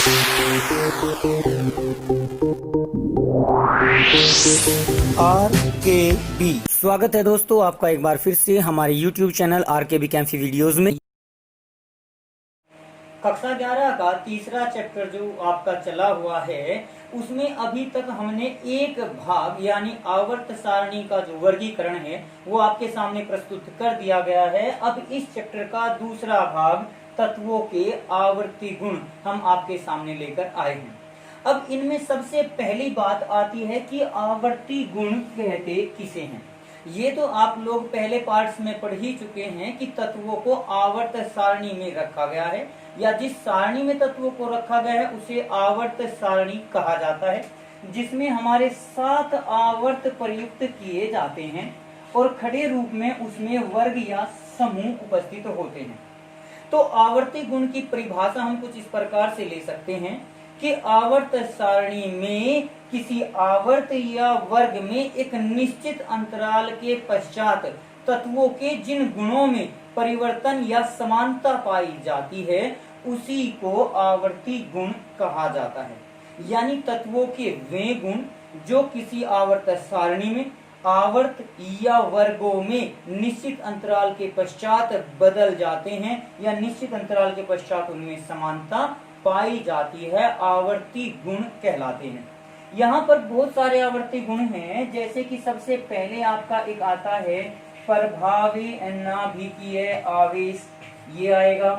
RKB स्वागत है दोस्तों आपका एक बार फिर से हमारे YouTube चैनल RKB कैंफी वीडियोस में। कक्षा 11 का तीसरा चैप्टर जो आपका चला हुआ है उसमें अभी तक हमने एक भाग यानी आवर्त सारणी का जो वर्गीकरण है वो आपके सामने प्रस्तुत कर दिया गया है। अब इस चैप्टर का दूसरा भाग तत्वों के आवर्ती गुण हम आपके सामने लेकर आए हैं। अब इनमें सबसे पहली बात आती है कि आवर्ती गुण कहते किसे हैं। ये तो आप लोग पहले पार्ट्स में पढ़ ही चुके हैं कि तत्वों को आवर्त सारणी में रखा गया है या जिस सारणी में तत्वों को रखा गया है उसे आवर्त सारणी कहा जाता है, जिसमें हमारे 7 आवर्त प्रयुक्त किए जाते हैं और खड़े रूप में उसमें वर्ग या समूह उपस्थित होते हैं। तो आवर्ती गुण की परिभाषा हम कुछ इस प्रकार से ले सकते हैं कि आवर्त सारणी में किसी आवर्त या वर्ग में एक निश्चित अंतराल के पश्चात तत्वों के जिन गुणों में परिवर्तन या समानता पाई जाती है उसी को आवर्ती गुण कहा जाता है। यानी तत्वों के वे गुण जो किसी आवर्त सारणी में आवर्त या वर्गों में निश्चित अंतराल के पश्चात बदल जाते हैं या निश्चित अंतराल के पश्चात उनमें समानता पाई जाती है, आवर्ती गुण कहलाते हैं। यहाँ पर बहुत सारे आवर्ती गुण हैं, जैसे कि सबसे पहले आपका एक आता है प्रभावी नाभिकीय आवेश, ये आएगा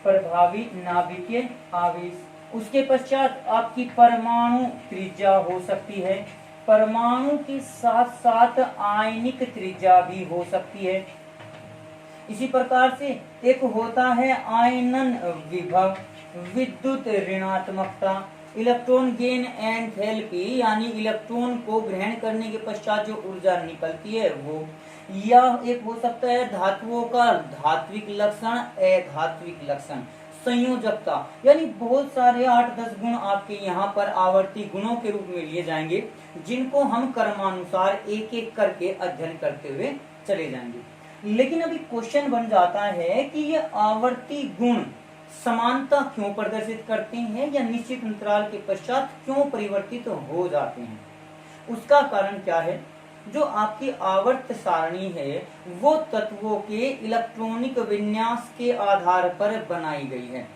प्रभावी नाभिकीय आवेश। उसके पश्चात आपकी परमाणु त्रिज्या हो सकती है, परमाणु के साथ साथ आयनिक त्रिज्या भी हो सकती है। इसी प्रकार से एक होता है आयनन विभव, विद्युत ऋणात्मकता, इलेक्ट्रॉन गेन एंथैल्पी यानी इलेक्ट्रॉन को ग्रहण करने के पश्चात जो ऊर्जा निकलती है वो, या एक हो सकता है धातुओं का धात्विक लक्षण, अधात्विक लक्षण, संयोजकता। यानी बहुत सारे 8-10 गुण आपके यहाँ पर आवर्ती गुणों के रूप में लिए जाएंगे, जिनको हम क्रमानुसार एक एक करके अध्ययन करते हुए चले जाएंगे। लेकिन अभी क्वेश्चन बन जाता है कि ये आवर्ती गुण समानता क्यों प्रदर्शित करते हैं या निश्चित अंतराल के पश्चात क्यों परिवर्तित हो जाते हैं। उसका कारण क्या है? जो आपकी आवर्त सारणी है वो तत्वों के इलेक्ट्रॉनिक विन्यास के आधार पर बनाई गई है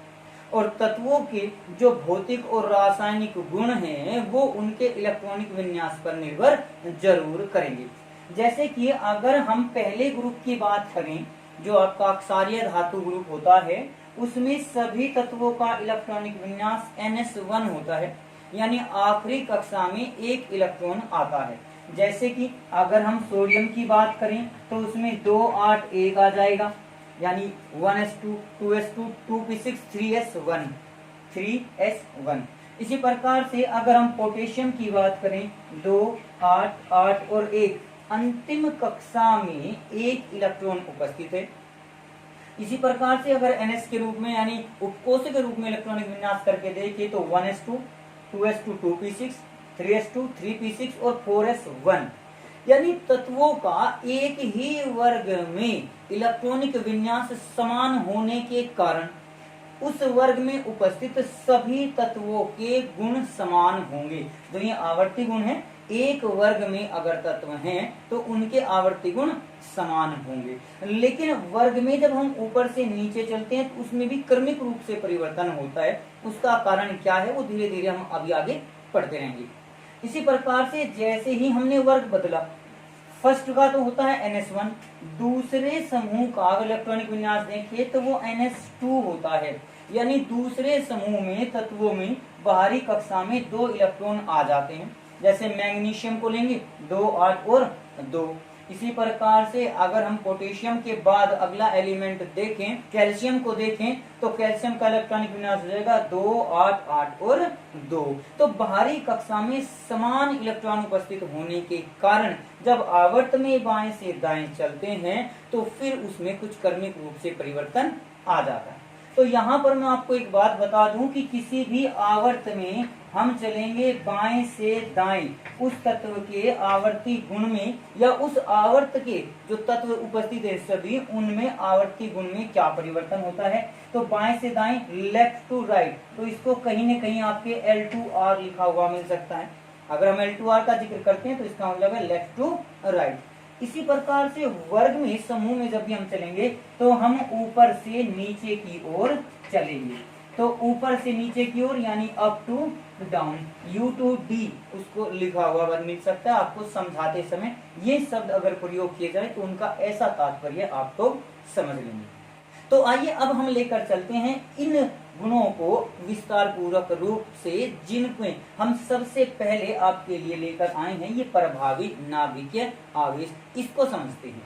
और तत्वों के जो भौतिक और रासायनिक गुण हैं वो उनके इलेक्ट्रॉनिक विन्यास पर निर्भर जरूर करेंगे। जैसे कि अगर हम पहले ग्रुप की बात करें जो आपका क्षारीय धातु ग्रुप होता है उसमें सभी तत्वों का इलेक्ट्रॉनिक विन्यास NS1 होता है, यानी आखिरी कक्षा में एक इलेक्ट्रॉन आता है। जैसे कि अगर हम सोडियम की बात करें तो उसमें 2 8 1 आ जाएगा, यानी 1s2 2s2 2p6 3s1 3s1। इसी प्रकार से अगर हम पोटेशियम की बात करें 2 8 8 और 1, अंतिम कक्षा में एक इलेक्ट्रॉन उपस्थित है। इसी प्रकार से अगर NS के रूप में यानी उपकोष के रूप में इलेक्ट्रॉनिक विन्यास करके देखें तो 1s2 2s2 2p6 3s2 3p6 और 4s1, यानी तत्वों का एक ही वर्ग में इलेक्ट्रॉनिक विन्यास समान होने के कारण उस वर्ग में उपस्थित सभी तत्वों के गुण समान होंगे। जो ये आवर्ती गुण है, एक वर्ग में अगर तत्व हैं तो उनके आवर्ती गुण समान होंगे। लेकिन वर्ग में जब हम ऊपर से नीचे चलते हैं तो उसमें भी क्रमिक रूप से परिवर्तन होता है। उसका कारण क्या है वो धीरे धीरे हम अभी आगे पढ़ते रहेंगे। इसी प्रकार से जैसे ही हमने वर्ग बदला, फर्स्ट का तो होता है NS1, दूसरे समूह का इलेक्ट्रॉनिक विन्यास देखें तो वो NS2 होता है, यानी दूसरे समूह में तत्वों में बाहरी कक्षा में 2 इलेक्ट्रॉन आ जाते हैं। जैसे मैग्नीशियम को लेंगे 2 8 और 2। इसी प्रकार से अगर हम पोटेशियम के बाद अगला एलिमेंट देखें, कैल्शियम को देखें तो कैल्शियम का इलेक्ट्रॉनिक विन्यास हो जाएगा 2 8 8 और 2। तो बाहरी कक्षा में समान इलेक्ट्रॉन उपस्थित होने के कारण जब आवर्त में बाएं से दाएं चलते हैं तो फिर उसमें कुछ क्रमिक रूप से परिवर्तन आ जाता है। तो यहाँ पर मैं आपको एक बात बता दूं कि किसी भी आवर्त में हम चलेंगे बाएं से दाएं, उस तत्व के आवर्ती गुण में या उस आवर्त के जो तत्व उपस्थित है सभी उनमें आवर्ती गुण में क्या परिवर्तन होता है। तो बाएं से दाएं, लेफ्ट टू राइट, तो इसको कहीं न कहीं आपके L2R लिखा हुआ मिल सकता है। अगर हम L2R का जिक्र करते हैं तो इसका मतलब है लेफ्ट टू राइट। इसी प्रकार से वर्ग में, समूह में जब भी हम चलेंगे तो हम ऊपर से नीचे की ओर चलेंगे। तो ऊपर से नीचे की ओर यानी up to down, U to D उसको लिखा हुआ मिल सकता है आपको समझाते समय। ये शब्द अगर प्रयोग किए जाए तो उनका ऐसा तात्पर्य आप तो समझ लेंगे। तो आइए अब हम लेकर चलते हैं इन गुणों को विस्तार पूर्वक रूप से, जिनमें हम सबसे पहले आपके लिए लेकर आए हैं ये प्रभावी नाभिकीय आवेश। इसको समझते हैं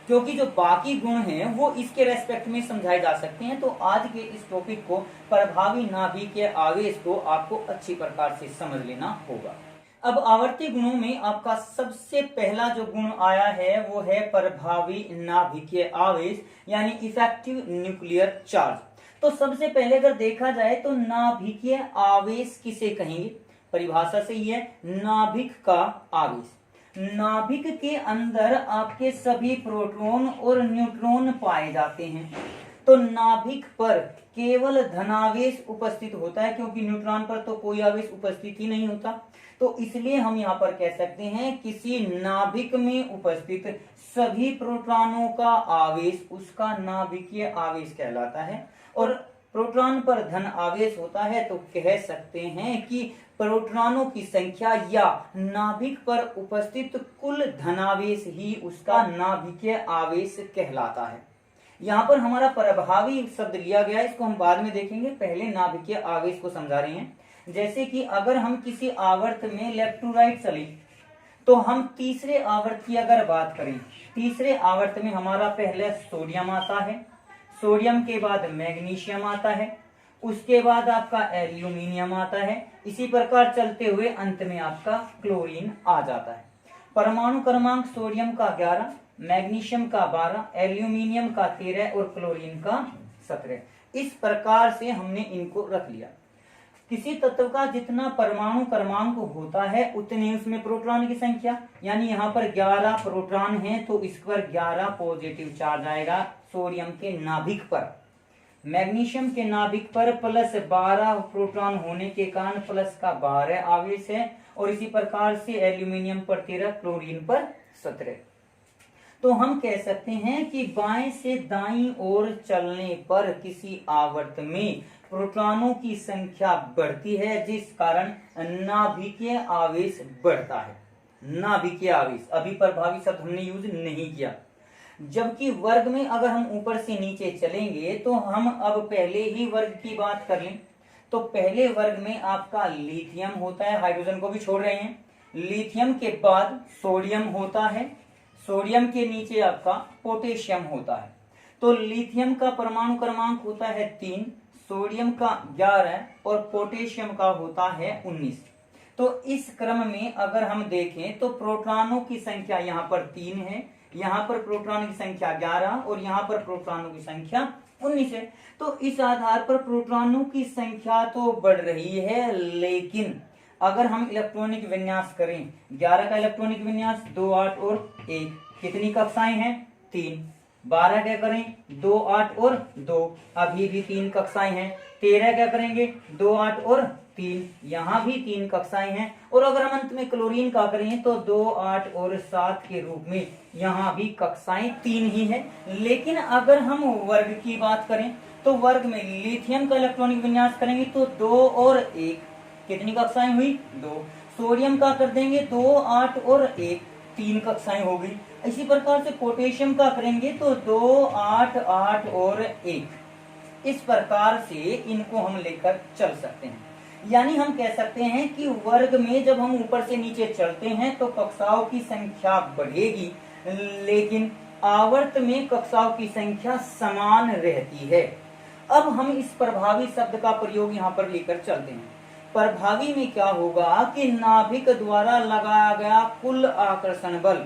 क्योंकि जो बाकी गुण हैं वो इसके रेस्पेक्ट में समझाए जा सकते हैं। तो आज के इस टॉपिक को, प्रभावी नाभिकीय आवेश को आपको अच्छी प्रकार से समझ लेना होगा। अब आवर्ती गुणों में आपका सबसे पहला जो गुण आया है वो है प्रभावी नाभिकीय आवेश यानी इफेक्टिव न्यूक्लियर चार्ज। तो सबसे पहले अगर देखा जाए तो नाभिकीय आवेश किसे कहेंगे? परिभाषा से ही है, नाभिक का आवेश। नाभिक के अंदर आपके सभी प्रोटॉन और न्यूट्रॉन पाए जाते हैं। तो नाभिक पर केवल धनावेश उपस्थित होता है, क्योंकि न्यूट्रॉन पर तो कोई आवेश उपस्थित ही नहीं होता। तो इसलिए हम यहाँ पर कह सकते हैं किसी नाभिक में उपस्थित सभी प्रोटॉनों का आवेश उसका नाभिकीय आवेश कहलाता है। और प्रोटॉन पर धन आवेश होता है तो कह सकते हैं कि प्रोटॉनों की संख्या या नाभिक पर उपस्थित कुल धनावेश ही उसका नाभिकीय आवेश कहलाता है। यहाँ पर हमारा प्रभावी शब्द लिया गया है, इसको हम बाद में देखेंगे, पहले नाभिकीय आवेश को समझा रहे हैं। जैसे कि अगर हम किसी आवर्त में लेफ्ट टू राइट चले तो हम तीसरे आवर्त की अगर बात करें, तीसरे आवर्त में हमारा पहले सोडियम आता है, सोडियम के बाद मैग्नीशियम आता है, उसके बाद आपका एल्यूमिनियम आता है। इसी प्रकार चलते हुए अंत में आपका क्लोरीन आ जाता है। परमाणु क्रमांक सोडियम का 11, मैग्नीशियम का 12, एल्यूमिनियम का 13 और क्लोरीन का 17। इस प्रकार से हमने इनको रख लिया। किसी तत्व का जितना परमाणु क्रमांक होता है उतनी उसमें प्रोटॉन की संख्या, यानी यहाँ पर 11 प्रोटॉन हैं तो इस पर 11 पॉजिटिव चार्ज आएगा सोडियम के नाभिक पर। मैग्नीशियम के नाभिक पर प्लस 12 प्रोटॉन होने के कारण प्लस का 12 आवेश है। और इसी प्रकार से एल्यूमिनियम पर 13, क्लोरीन पर 17। तो हम कह सकते हैं कि बाएं से दाईं ओर चलने पर किसी आवर्त में प्रोटॉनों की संख्या बढ़ती है, जिस कारण नाभिकीय आवेश बढ़ता है। नाभिकीय आवेश, अभी प्रभावी शब्द हमने यूज नहीं किया। जबकि वर्ग में अगर हम ऊपर से नीचे चलेंगे तो हम अब पहले ही वर्ग की बात कर लें तो पहले वर्ग में आपका लिथियम होता है, हाइड्रोजन को भी छोड़ रहे हैं। लिथियम के बाद सोडियम होता है, सोडियम के नीचे आपका पोटेशियम होता है। तो लिथियम का परमाणु क्रमांक होता है 3, सोडियम का 11 और पोटेशियम का होता है 19। तो इस क्रम में अगर हम देखें तो प्रोटॉनों की संख्या यहाँ पर 3 है, यहाँ पर प्रोटॉन की संख्या 11 और यहाँ पर प्रोटॉनों की संख्या 19 है। तो इस आधार पर प्रोटॉनों की संख्या तो बढ़ रही है, लेकिन अगर हम इलेक्ट्रॉनिक विन्यास करें, 11 का इलेक्ट्रॉनिक विन्यास 2, 8 और 1, कितनी कक्षाएं हैं? 3। 12 क्या करें? 2, 8 और 2, अभी भी 3 कक्षाएं हैं। 13 क्या करेंगे? 2, 8 और 3, यहाँ भी 3 कक्षाएं हैं। और अगर हम अंत में क्लोरीन का करें तो 2, 8 और 7 के रूप में यहाँ भी कक्षाएं 3 ही है। लेकिन अगर हम वर्ग की बात करें तो वर्ग में लिथियम का इलेक्ट्रॉनिक विन्यास करेंगे तो 2 और 1, कितनी कक्षाएं हुई? 2। सोडियम का कर देंगे 2, 8 और 1, 3 कक्षाएं हो गई। इसी प्रकार से पोटेशियम का करेंगे तो 2, 8, 8 और 1। इस प्रकार से इनको हम लेकर चल सकते हैं। यानी हम कह सकते हैं कि वर्ग में जब हम ऊपर से नीचे चलते हैं तो कक्षाओं की संख्या बढ़ेगी, लेकिन आवर्त में कक्षाओं की संख्या समान रहती है। अब हम इस प्रभावी शब्द का प्रयोग यहाँ पर लेकर चलते हैं। प्रभावी में क्या होगा कि नाभिक द्वारा लगाया गया कुल आकर्षण बल।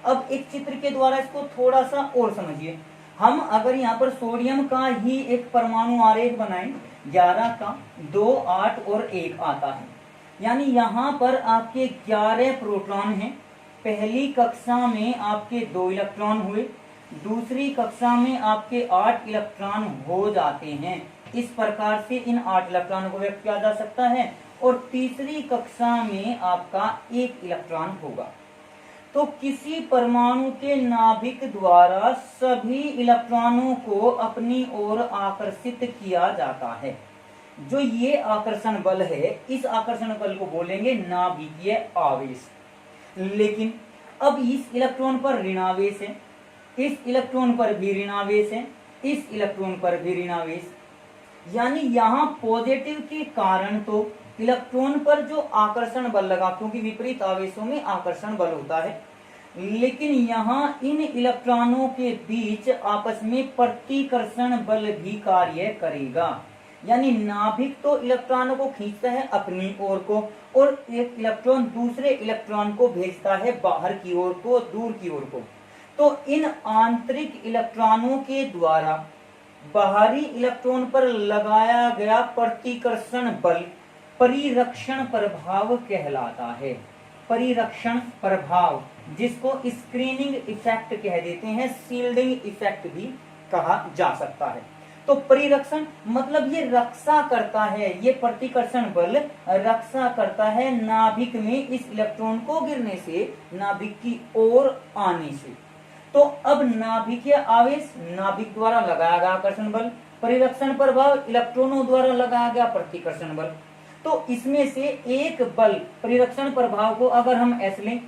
अब एक चित्र के द्वारा इसको थोड़ा सा और समझिए। हम अगर यहाँ पर सोडियम का ही एक परमाणु आरेख बनाएं, 11 का 2, 8 और 1 आता है, यानी यहाँ पर आपके 11 प्रोटॉन हैं। पहली कक्षा में आपके 2 इलेक्ट्रॉन हुए, दूसरी कक्षा में आपके 8 इलेक्ट्रॉन हो जाते हैं। इस प्रकार से इन 8 इलेक्ट्रॉन को व्यक्त किया जा सकता है। और तीसरी कक्षा में आपका 1 इलेक्ट्रॉन होगा। तो किसी परमाणु के नाभिक द्वारा सभी इलेक्ट्रॉनों को अपनी ओर आकर्षित किया जाता है। जो ये आकर्षण बल है, इस आकर्षण बल को बोलेंगे नाभिकीय आवेश। लेकिन अब इस इलेक्ट्रॉन पर ऋणावेश है, इस इलेक्ट्रॉन पर भी ऋणावेश है, इस इलेक्ट्रॉन पर भी ऋणावेश, यानी यहाँ पॉजिटिव के कारण तो इलेक्ट्रॉन पर जो आकर्षण बल लगा, क्योंकि विपरीत आवेशों में आकर्षण बल होता है, लेकिन यहाँ इन इलेक्ट्रॉनों के बीच आपस में प्रतिकर्षण बल भी कार्य करेगा। यानी नाभिक तो इलेक्ट्रॉनों को खींचता है अपनी ओर को, और एक इलेक्ट्रॉन दूसरे इलेक्ट्रॉन को भेजता है बाहर की ओर को, दूर की ओर को। तो इन आंतरिक इलेक्ट्रॉनों के द्वारा बाहरी इलेक्ट्रॉन पर लगाया गया प्रतिकर्षण बल परिरक्षण प्रभाव कहलाता है। परिरक्षण प्रभाव, जिसको स्क्रीनिंग इफेक्ट कह देते हैं, शील्डिंग इफेक्ट भी कहा जा सकता है। तो परिरक्षण मतलब ये रक्षा करता है, ये प्रतिकर्षण बल रक्षा करता है नाभिक में इस इलेक्ट्रॉन को गिरने से, नाभिक की ओर आने से। तो अब नाभिकीय आवेश, नाभिक द्वारा लगाया गया आकर्षण बल, परिरक्षण प्रभाव, इलेक्ट्रॉनों द्वारा लगाया गया प्रतिकर्षण बल। तो इसमें से एक बल, परिरक्षण प्रभाव को अगर हम S लें,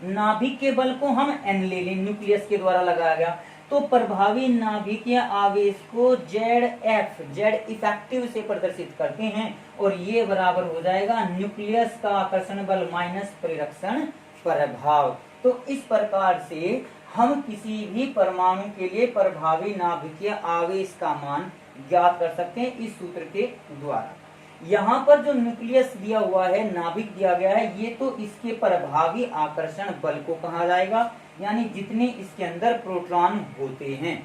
नाभिक के बल को हम N ले लें, न्यूक्लियस के द्वारा लगाया गया, तो प्रभावी नाभिकीय आवेश को ZF, Z इफेक्टिव से प्रदर्शित करते हैं, और ये बराबर हो जाएगा न्यूक्लियस का आकर्षण बल माइनस परिरक्षण प्रभाव। तो इस प्रकार से हम किसी भी परमाणु के लिए प्रभावी नाभिकीय आवेश का मान ज्ञात कर सकते हैं इस सूत्र के द्वारा। यहाँ पर जो न्यूक्लियस दिया हुआ है, नाभिक दिया गया है, ये तो इसके प्रभावी आकर्षण बल को कहा जाएगा, यानी जितने इसके अंदर प्रोटॉन होते हैं।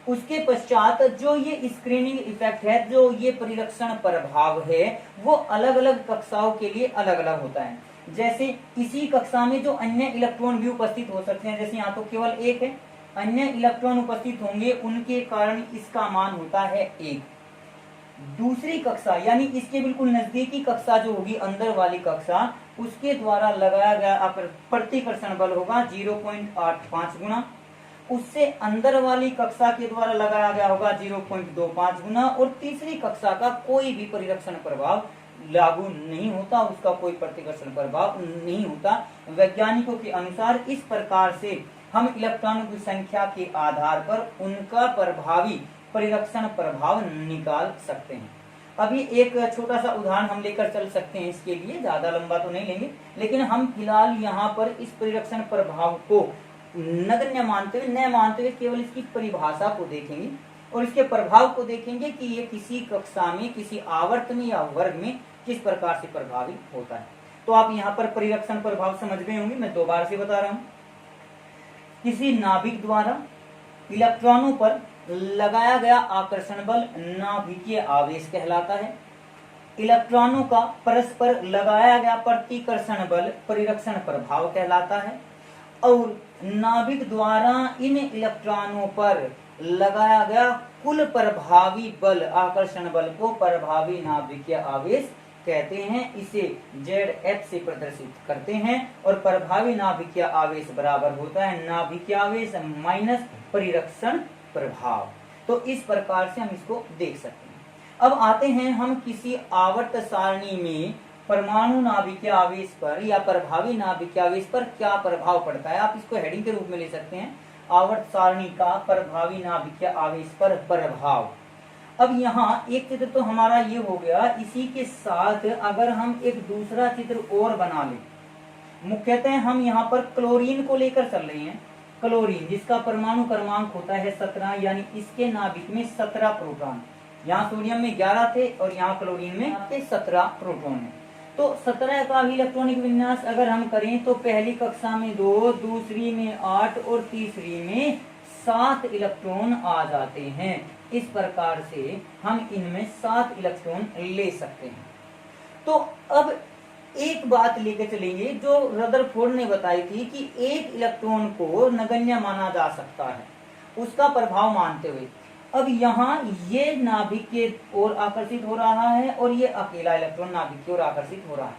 उसके पश्चात जो ये स्क्रीनिंग इफेक्ट है, जो ये परिरक्षण प्रभाव है, वो अलग अलग कक्षाओं के लिए अलग अलग होता है। जैसे इसी कक्षा में जो अन्य इलेक्ट्रॉन भी उपस्थित हो सकते हैं, जैसे यहाँ तो केवल 1 है, अन्य इलेक्ट्रॉन उपस्थित होंगे, उनके कारण इसका मान होता है 1। दूसरी कक्षा यानी इसके बिल्कुल नजदीकी कक्षा जो होगी, अंदर वाली कक्षा, उसके द्वारा लगाया गया प्रतिकर्षण बल होगा 0.85 गुना, उससे अंदर वाली कक्षा के द्वारा लगाया गया होगा 0.25 गुना, और तीसरी कक्षा का कोई भी परिरक्षण प्रभाव लागू नहीं होता, उसका कोई प्रतिकर्षण प्रभाव नहीं होता। वैज्ञानिकों के अनुसार इस प्रकार से हम इलेक्ट्रॉनों की संख्या के आधार पर उनका प्रभावी परिरक्षण प्रभाव निकाल सकते हैं। अभी एक छोटा सा उदाहरण हम लेकर चल सकते हैं, इसके लिए ज्यादा लंबा तो नहीं लेंगे, लेकिन हम फिलहाल यहाँ पर इस परिरक्षण प्रभाव को नगण्य मानते हुए, न मानते हुए, केवल इसकी परिभाषा को देखेंगे और इसके प्रभाव को देखेंगे कि ये किसी कक्षा में, किसी आवर्त में या वर्ग में किस प्रकार से प्रभावी होता है। तो आप यहाँ पर परिरक्षण प्रभाव समझ गए होंगे, मैं दोबारा से बता रहा हूँ। किसी नाभिक द्वारा इलेक्ट्रॉनों पर लगाया गया आकर्षण बल नाभिकीय आवेश कहलाता है। इलेक्ट्रॉनों का परस्पर लगाया गया प्रतिकर्षण बल परिरक्षण प्रभाव कहलाता है। और नाभिक द्वारा इन इलेक्ट्रॉनों पर लगाया गया कुल प्रभावी बल, आकर्षण बल को प्रभावी नाभिकीय आवेश कहते हैं। इसे ZF से प्रदर्शित करते हैं, और प्रभावी नाभिकीय आवेश बराबर होता है नाभिकीय आवेश माइनस परिरक्षण प्रभाव। तो इस प्रकार से हम इसको देख सकते हैं। अब आते हैं हम किसी आवर्त सारणी में परमाणु नाभिकीय आवेश पर या प्रभावी नाभिकीय आवेश पर क्या प्रभाव पड़ता है। आप इसको हेडिंग के रूप में ले सकते हैं, आवर्त सारणी का प्रभावी नाभिकीय आवेश पर प्रभाव। अब यहाँ एक चित्र तो हमारा ये हो गया, इसी के साथ अगर हम एक दूसरा चित्र और बना लें, मुख्यतः हम यहाँ पर क्लोरीन को लेकर चल रहे हैं। क्लोरीन जिसका परमाणु क्रमांक होता है 17, यानी इसके नाभिक में 17 प्रोटॉन, यहाँ सोडियम में 11 थे और यहाँ क्लोरीन में आपके 17 प्रोटॉन है। तो 17 का भी इलेक्ट्रॉनिक विन्यास अगर हम करें तो पहली कक्षा में 2, दूसरी में 8 और तीसरी में 7 इलेक्ट्रॉन आ जाते हैं। इस प्रकार से हम इनमें 7 इलेक्ट्रॉन ले सकते हैं। तो अब एक बात लेकर चलेंगे जो रदरफोर्ड ने बताई थी कि एक इलेक्ट्रॉन को नगण्य माना जा सकता है, उसका प्रभाव मानते हुए। अब यहाँ ये नाभिक के ओर आकर्षित हो रहा है और ये अकेला इलेक्ट्रॉन नाभिक की ओर आकर्षित हो रहा है।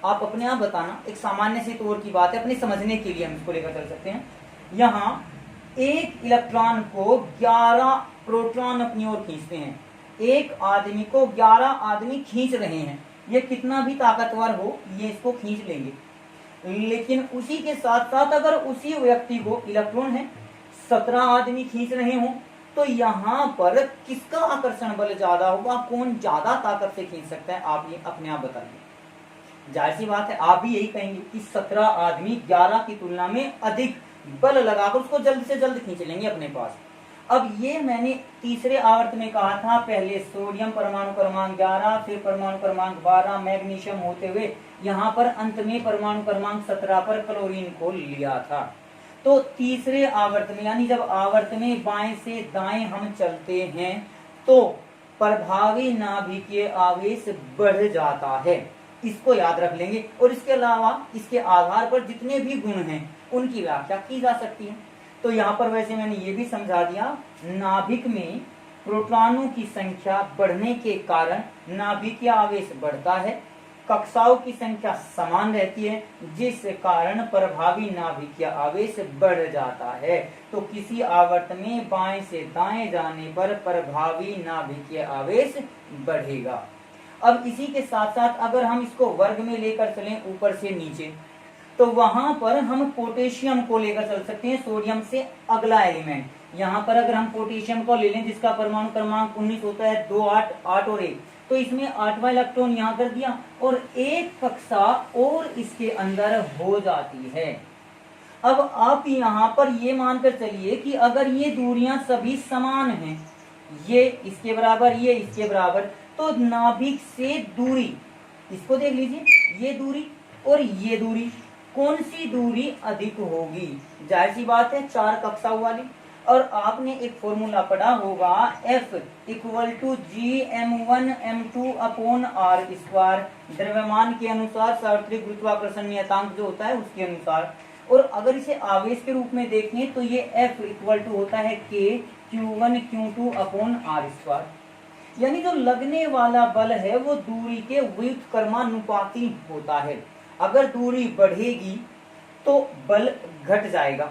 आप अपने आप बताना, एक सामान्य सी तौर की बात है, अपने समझने के लिए हम इसको लेकर चल सकते हैं। यहाँ एक इलेक्ट्रॉन को 11 प्रोटॉन अपनी ओर खींचते हैं। एक आदमी को 11 आदमी खींच रहे हैं। ये कितना भी ताकतवर हो, ये इसको खींच लेंगे। लेकिन उसी के साथ साथ अगर उसी व्यक्ति को, इलेक्ट्रॉन है, 17 आदमी खींच रहे हो, तो यहाँ पर किसका आकर्षण बल ज्यादा होगा, कौन ज्यादा ताकत से खींच सकता है, आप ये अपने आप बताइए। जाहिर सी बात है, आप भी यही कहेंगे कि 17 आदमी 11 की तुलना में अधिक बल लगाकर उसको जल्द से जल्द खींच लेंगे अपने पास। अब ये मैंने तीसरे आवर्त में कहा था, पहले सोडियम परमाणु क्रमांक 11, फिर परमाणु क्रमांक 12 मैग्नीशियम होते हुए यहाँ पर अंत में परमाणु क्रमांक 17 पर क्लोरीन को लिया था। तो तीसरे आवर्त में, यानी जब आवर्त में बाएं से दाएं हम चलते हैं तो प्रभावी नाभिकीय आवेश बढ़ जाता है। इसको याद रख लेंगे। और इसके अलावा इसके आधार पर जितने भी गुण हैं उनकी व्याख्या की जा सकती है। तो यहाँ पर वैसे मैंने ये भी समझा दिया, नाभिक में प्रोटॉनों की संख्या बढ़ने के कारण नाभिकीय आवेश बढ़ता है, कक्षाओं की संख्या समान रहती है, जिस कारण प्रभावी नाभिकीय आवेश बढ़ जाता है। तो किसी आवर्त में बाएं से दाएं जाने पर प्रभावी नाभिकीय आवेश बढ़ेगा। अब इसी के साथ साथ अगर हम इसको वर्ग में लेकर चलें ऊपर से नीचे, तो वहां पर हम पोटेशियम को लेकर चल सकते हैं, सोडियम से अगला एलिमेंट। यहाँ पर अगर हम पोटेशियम को ले लें जिसका परमाणु क्रमांक 19 होता है, 2 8 8 और 1, तो इसमें 8वां इलेक्ट्रॉन यहाँ कर दिया और एक कक्षा और इसके अंदर हो जाती है। अब आप यहाँ पर ये मानकर चलिए कि अगर ये दूरियां सभी समान हैं, ये इसके बराबर, ये इसके बराबर, तो नाभिक से दूरी, इसको देख लीजिए, ये दूरी और ये दूरी, कौन सी दूरी अधिक होगी? जाहिर सी बात है 4 कक्षाओं वाली। और आपने एक फॉर्मूला पढ़ा होगा, F = Gm1m2/r², द्रव्यमान के अनुसार सार्वत्रिक गुरुत्वाकर्षण नियतांक जो होता है उसके अनुसार। और अगर इसे आवेश के रूप में देखें तो ये F = होता है K Q1Q2/r²। यानी जो लगने वाला बल है वो दूरी के व्युत्क्रमानुपाती होता है। अगर दूरी बढ़ेगी तो बल घट जाएगा,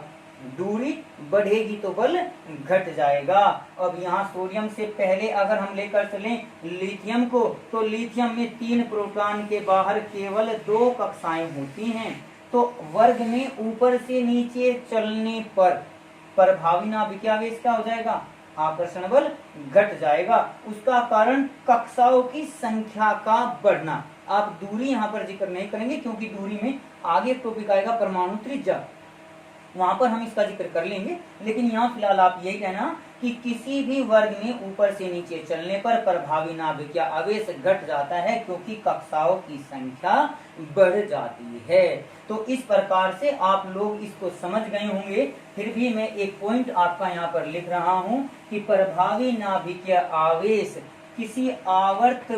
दूरी बढ़ेगी तो बल घट जाएगा। अब यहाँ सोडियम से पहले अगर हम लेकर चलें लिथियम को, तो लिथियम में 3 प्रोटॉन के बाहर केवल 2 कक्षाएं होती हैं। तो वर्ग में ऊपर से नीचे चलने पर प्रभावी नाभिकीय आवेश क्या हो जाएगा? आकर्षण बल घट जाएगा। उसका कारण कक्षाओं की संख्या का बढ़ना। आप दूरी यहाँ पर जिक्र नहीं करेंगे क्योंकि दूरी में आगे टॉपिक आएगा परमाणु त्रिज्या, वहां पर हम इसका जिक्र कर लेंगे। लेकिन यहाँ फिलहाल आप यही कहना कि किसी भी वर्ग में ऊपर से नीचे चलने पर प्रभावी नाभिकीय आवेश घट जाता है क्योंकि कक्षाओं की संख्या बढ़ जाती है। तो इस प्रकार से आप लोग इसको समझ गए होंगे। फिर भी मैं एक पॉइंट आपका यहाँ पर लिख रहा हूँ कि प्रभावी नाभिकीय आवेश किसी आवर्त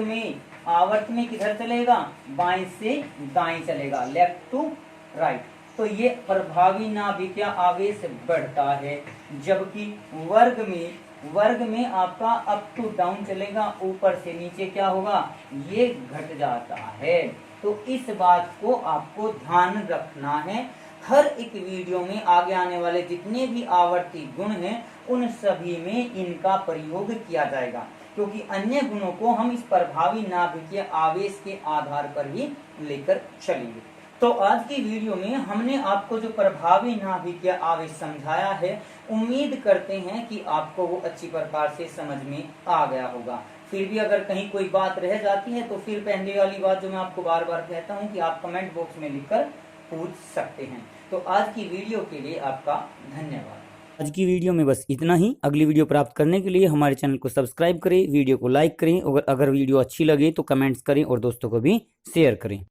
में किधर चलेगा? बाएं से दाएं चलेगा, लेफ्ट टू राइट। तो ये प्रभावी नाभिकीय आवेश बढ़ता है, जबकि वर्ग में आपका अप टू डाउन चलेगा, ऊपर से नीचे क्या होगा? ये घट जाता है। तो इस बात को आपको ध्यान रखना है। हर एक वीडियो में आगे आने वाले जितने भी आवर्ती गुण हैं उन सभी में इनका प्रयोग किया जाएगा, क्योंकि अन्य गुणों को हम इस प्रभावी नाभिकीय आवेश के आधार पर ही लेकर चलेंगे। तो आज की वीडियो में हमने आपको जो प्रभावी नाभिकीय आवेश समझाया है, उम्मीद करते हैं कि आपको वो अच्छी प्रकार से समझ में आ गया होगा। फिर भी अगर कहीं कोई बात रह जाती है तो फिर पहले वाली बात जो मैं आपको बार बार कहता हूँ कि आप कमेंट बॉक्स में लिखकर पूछ सकते हैं। तो आज की वीडियो के लिए आपका धन्यवाद। आज की वीडियो में बस इतना ही। अगली वीडियो प्राप्त करने के लिए हमारे चैनल को सब्सक्राइब करें, वीडियो को लाइक करें और अगर वीडियो अच्छी लगे तो कमेंट्स करें और दोस्तों को भी शेयर करें।